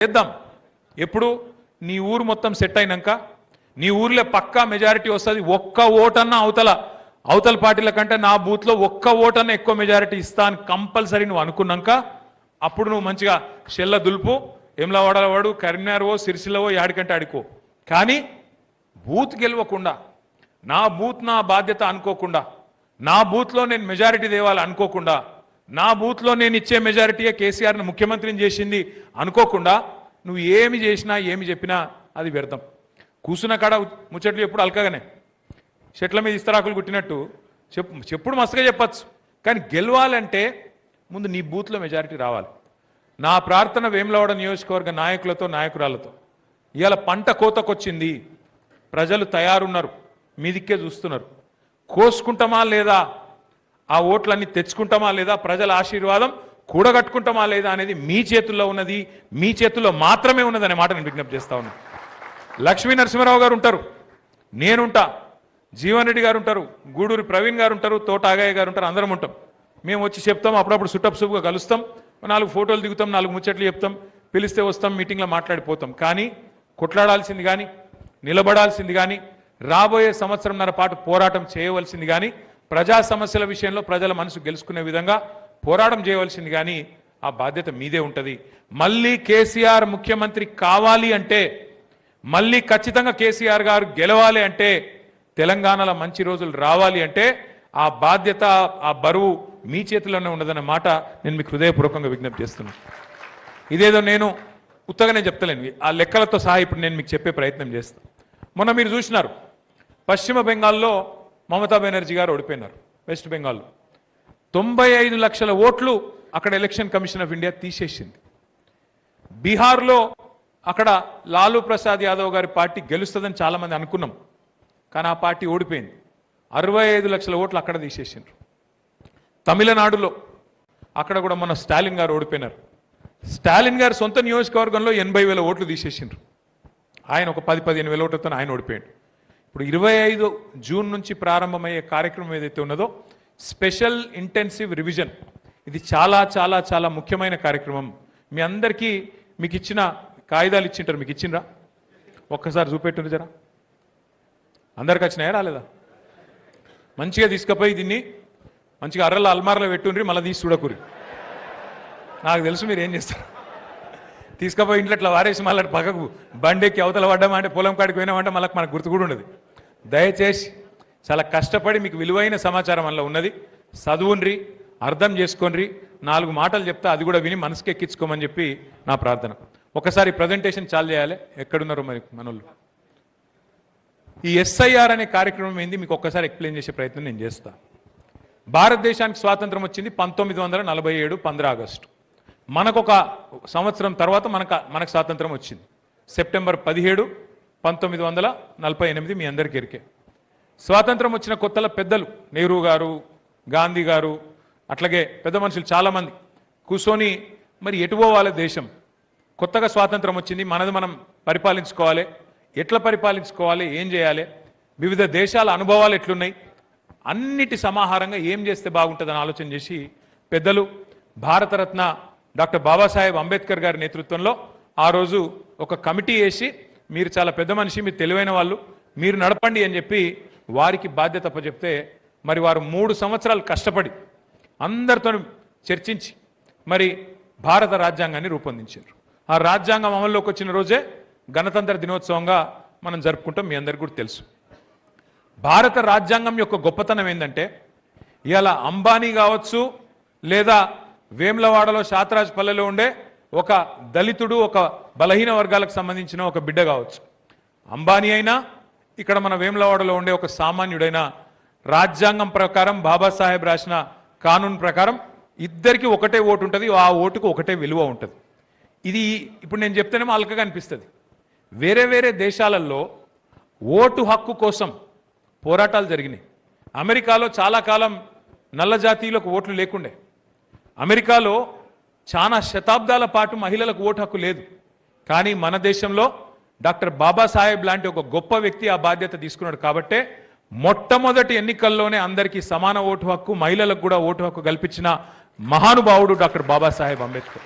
చేద్దాం. ఎప్పుడు నీ ఊరు మొత్తం సెట్ అయినాక నీ ఊర్లో పక్కా మెజారిటీ వస్తుంది. ఒక్క ఓటన్నా అవతల పార్టీల కంటే నా బూత్లో ఒక్క ఓటన్నా ఎక్కువ మెజారిటీ ఇస్తా అని కంపల్సరీ నువ్వు అనుకున్నాక అప్పుడు నువ్వు మంచిగా షెల్ల దులుపు, ఎమ్లవాడల వాడు, కరీంనగర్వో, సిరిసిల్లవో, యాడికంటే ఆడుకో. కానీ బూత్ గెలవకుండా, నా బూత్ నా బాధ్యత అనుకోకుండా, నా బూత్లో నేను మెజారిటీ తేవాలి అనుకోకుండా, నా బూత్లో నేను ఇచ్చే మెజారిటీయే కేసీఆర్ని ముఖ్యమంత్రిని చేసింది అనుకోకుండా నువ్వు ఏమి చేసినా ఏమి చెప్పినా అది వ్యర్థం. కూసున్న కాడ ముచ్చట్లు ఎప్పుడు అల్కగానే చెట్ల మీద ఇస్తరాకులు కుట్టినట్టు చెప్పుడు మస్తుగా చెప్పచ్చు. కానీ గెలవాలంటే ముందు నీ బూత్లో మెజారిటీ రావాలి. నా ప్రార్థన వేములవాడ నియోజకవర్గ నాయకులతో, నాయకురాలతో, ఇవాళ పంట కోతకొచ్చింది, ప్రజలు తయారున్నారు, మీదిక్కే చూస్తున్నారు. కోసుకుంటామా లేదా, ఆ ఓట్లన్నీ తెచ్చుకుంటామా లేదా, ప్రజల ఆశీర్వాదం కూడగట్టుకుంటామా లేదా అనేది మీ చేతుల్లో ఉన్నది, మీ చేతుల్లో మాత్రమే ఉన్నదనే మాట నేను విజ్ఞప్తి చేస్తా ఉన్నాను. లక్ష్మీ నరసింహారావు గారు ఉంటారు, నేనుంటా, జీవన్ రెడ్డి గారు ఉంటారు, గూడూరి ప్రవీణ్ గారు ఉంటారు, తోట ఆగయ్య గారు ఉంటారు, అందరం ఉంటాం. మేము వచ్చి చెప్తాం, అప్పుడప్పుడు సుటప్సుగా కలుస్తాం, 4 ఫోటోలు దిగుతాం, 4 ముచ్చట్లు చెప్తాం, పిలిస్తే వస్తాం, మీటింగ్లో మాట్లాడిపోతాం. కానీ కొట్లాడాల్సింది కానీ, నిలబడాల్సింది కానీ, రాబోయే సంవత్సరంన్నర పాటు పోరాటం చేయవలసింది కానీ, ప్రజా సమస్యల విషయంలో ప్రజల మనసు గెలుచుకునే విధంగా పోరాటం చేయవలసింది కానీ ఆ బాధ్యత మీదే ఉంటుంది. మళ్ళీ కేసీఆర్ ముఖ్యమంత్రి కావాలి అంటే, మళ్ళీ ఖచ్చితంగా కేసీఆర్ గారు గెలవాలి అంటే, తెలంగాణలో మంచి రోజులు రావాలి అంటే ఆ బాధ్యత, ఆ బరువు మీ చేతిలోనే ఉండదన్న మాట నేను మీకు హృదయపూర్వకంగా విజ్ఞప్తి చేస్తున్నాను. ఇదేదో నేను ఉత్తగానే చెప్తలేను, ఆ లెక్కలతో సహా ఇప్పుడు నేను మీకు చెప్పే ప్రయత్నం చేస్తాను. మొన్న మీరు చూసినారు, పశ్చిమ బెంగాల్లో మమతా బెనర్జీ గారు ఓడిపోయినారు. వెస్ట్ బెంగాల్లో 95 లక్షల ఓట్లు అక్కడ ఎలక్షన్ కమిషన్ ఆఫ్ ఇండియా తీసేసింది. బీహార్లో అక్కడ లాలూ ప్రసాద్ యాదవ్ గారి పార్టీ గెలుస్తుందని చాలామంది అనుకున్నాం, కానీ ఆ పార్టీ ఓడిపోయింది. 65 లక్షల ఓట్లు అక్కడ తీసేసిండ్రు. తమిళనాడులో అక్కడ కూడా మన స్టాలిన్ గారు ఓడిపోయినారు. స్టాలిన్ గారు సొంత నియోజకవర్గంలో 80,000 ఓట్లు తీసేసిండ్రు. ఆయన ఒక 10-15 వేల ఓట్లతో ఆయన ఓడిపోయాడు. ఇప్పుడు 25 జూన్ నుంచి ప్రారంభమయ్యే కార్యక్రమం ఏదైతే ఉన్నదో స్పెషల్ ఇంటెన్సివ్ రివిజన్, ఇది చాలా చాలా చాలా ముఖ్యమైన కార్యక్రమం. మీ అందరికీ మీకు ఇచ్చిన కాగితాలు ఇచ్చింటారు, మీకు ఇచ్చిండ్రా? ఒక్కసారి చూపెట్టుండ్రు జరా. అందరికి వచ్చినాయా రాలేదా? మంచిగా తీసుకుపోయి దీన్ని మంచిగా అర్రల అల్మార్లో పెట్టుండ్రి, మళ్ళీ తీసి చూడకూరి. నాకు తెలుసు మీరు ఏం చేస్తారు. తీసుకుపోయి ఇంట్లో ఇట్లా వారేసి మళ్ళీ పక్కకు బండెక్కి అవతల పడ్డామంటే, పొలం కాడికి పోయినామంటే మళ్ళీ మనకు గుర్తు కూడా ఉండదు. దయచేసి చాలా కష్టపడి మీకు విలువైన సమాచారం వల్ల ఉన్నది, చదువుండ్రి, అర్థం చేసుకోండి, 4 మాటలు చెప్తా అది కూడా విని మనసుకి ఎక్కించుకోమని చెప్పి నా ప్రార్థన. ఒకసారి ప్రజెంటేషన్ చాలు చేయాలి, ఎక్కడున్నారో మరి మనోళ్ళు. ఈ ఎస్ఐఆర్ అనే కార్యక్రమం ఏంది మీకు ఒక్కసారి ఎక్స్ప్లెయిన్ చేసే ప్రయత్నం నేను చేస్తా. భారతదేశానికి స్వాతంత్రం వచ్చింది 1947 15 ఆగస్టు. మనకొక సంవత్సరం తర్వాత మనకు స్వాతంత్రం వచ్చింది సెప్టెంబర్ 17 1948. మీ అందరికీ ఎరికే. స్వాతంత్రం వచ్చిన కొత్తలో పెద్దలు నెహ్రూ గారు, గాంధీ గారు, అట్లాగే పెద్ద మనుషులు చాలామంది కూర్చొని మరి ఎటు పోవాలి దేశం, కొత్తగా స్వాతంత్రం వచ్చింది, మనది మనం పరిపాలించుకోవాలి, ఎట్లా పరిపాలించుకోవాలి, ఏం చేయాలి, వివిధ దేశాల అనుభవాలు ఎట్లున్నాయి, అన్నిటి సమాహారంగా ఏం చేస్తే బాగుంటుందని ఆలోచన చేసి పెద్దలు భారతరత్న డాక్టర్ బాబాసాహెబ్ అంబేద్కర్ గారి నేతృత్వంలో ఆ రోజు ఒక కమిటీ వేసి, మీరు చాలా పెద్ద మనిషి, మీరు తెలివైన వాళ్ళు, మీరు నడపండి అని చెప్పి వారికి బాధ్యత అప్పచెప్తే, మరి వారు 3 సంవత్సరాలు కష్టపడి అందరితో చర్చించి మరి భారత రాజ్యాంగాన్ని రూపొందించారు. ఆ రాజ్యాంగం అమల్లోకి వచ్చిన రోజే గణతంత్ర దినోత్సవంగా మనం జరుపుకుంటాం. మీ అందరికీ కూడా తెలుసు. భారత రాజ్యాంగం యొక్క గొప్పతనం ఏంటంటే, ఇలా అంబానీ కావచ్చు, లేదా వేములవాడలో శాతరాజ్ పల్లెలో ఉండే ఒక దళితుడు, ఒక బలహీన వర్గాలకు సంబంధించిన ఒక బిడ్డ కావచ్చు, అంబానీ అయినా ఇక్కడ మన వేములవాడలో ఉండే ఒక సామాన్యుడైనా, రాజ్యాంగం ప్రకారం బాబాసాహెబ్ రాసిన కానూన్ ప్రకారం ఇద్దరికి ఒకటే ఓటు ఉంటుంది, ఆ ఓటుకు ఒకటే విలువ ఉంటుంది. ఇది ఇప్పుడు నేను చెప్తేనేమో అల్కగా అనిపిస్తుంది. వేరే వేరే దేశాలలో ఓటు హక్కు కోసం పోరాటాలు జరిగినాయి. అమెరికాలో చాలా కాలం నల్ల జాతీయులకు ఓట్లు లేకుండే. అమెరికాలో చాలా శతాబ్దాల పాటు మహిళలకు ఓటు హక్కు లేదు. కానీ మన దేశంలో డాక్టర్ బాబాసాహెబ్ లాంటి ఒక గొప్ప వ్యక్తి ఆ బాధ్యత తీసుకున్నాడు. కాబట్టే మొట్టమొదటి ఎన్నికల్లోనే అందరికీ సమాన ఓటు హక్కు, మహిళలకు కూడా ఓటు హక్కు కల్పించిన మహానుభావుడు డాక్టర్ బాబాసాహెబ్ అంబేద్కర్.